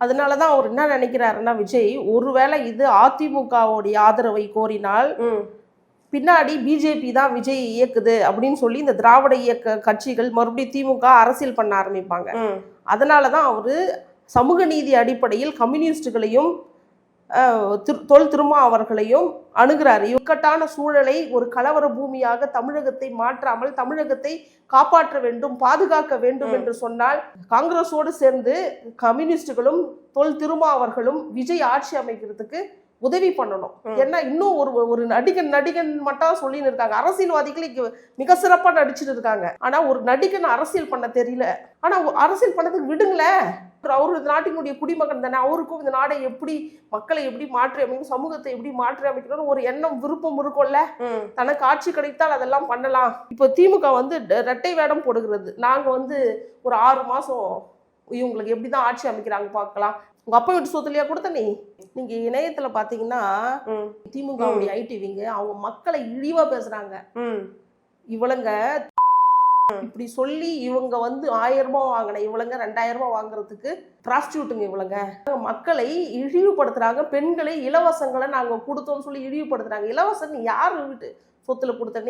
அதனாலதான் அவர் என்ன நினைக்கிறாருன்னா விஜய், ஒருவேளை இது அதிமுகவுடைய ஆதரவை கோரினால் பின்னாடி பிஜேபி தான் விஜய் இயக்குது அப்படின்னு சொல்லி இந்த திராவிட இயக்க கட்சிகள் மறுபடியும் திமுக அரசியல் பண்ண ஆரம்பிப்பாங்க. அதனாலதான் அவரு சமூக நீதி அடிப்படையில் கம்யூனிஸ்டுகளையும் தொல் திருமா அவர்களையும் அணுகிறார். இக்கட்டான சூழலை ஒரு கலவர பூமியாக தமிழகத்தை மாற்றாமல் தமிழகத்தை காப்பாற்ற வேண்டும், பாதுகாக்க வேண்டும் என்று சொன்னால் காங்கிரஸோடு சேர்ந்து கம்யூனிஸ்டுகளும் தொல் திருமா அவர்களும் விஜய் ஆட்சி அமைக்கிறதுக்கு உதவி பண்ணணும். ஏன்னா இன்னும் ஒரு நடிகன் மட்டும் சொல்லின்னு இருக்காங்க. அரசியல்வாதிகள் மிக சிறப்பா நடிச்சுட்டு இருக்காங்க. ஆனா ஒரு நடிகன் அரசியல் பண்ண தெரியல. ஆனா அரசியல் பண்ணதுக்கு விடுங்களேன். அவரு இந்த நாட்டினுடைய குடிமகன் தானே. அவருக்கும் இந்த நாடை எப்படி, மக்களை எப்படி மாற்றி அமைக்கணும், சமூகத்தை எப்படி மாற்றி அமைக்கணும்னு ஒரு எண்ணம் விருப்பம் இருக்கும்ல. தனக்கு ஆட்சி கிடைத்தால் அதெல்லாம் பண்ணலாம். இப்போ திமுக இரட்டை வேடம் போடுகிறது. நாங்க ஒரு 6 மாசம் இவங்களுக்கு எப்படிதான் ஆட்சி அமைக்கிறாங்க பார்க்கலாம். உங்க அப்பா வீட்டு சொத்துலையா கொடுத்த நீங்க இணையத்துல பாத்தீங்கன்னா திமுகவுடைய ஐடிவிங்க அவங்க மக்களை இழிவா பேசுறாங்க. இவளுங்க இப்படி சொல்லி இவங்க 1000 ரூபாய் வாங்கின இவளுங்க 2000 ரூபாய் வாங்குறதுக்கு பிராஸ்டியூட்டுங்க. இவளுங்க மக்களை இழிவுபடுத்துறாங்க. பெண்களை இலவசங்களை நாங்க கொடுத்தோம்னு சொல்லி இழிவுபடுத்துறாங்க. இலவசம் யாரு வீட்டு சொத்துல கொடுத்த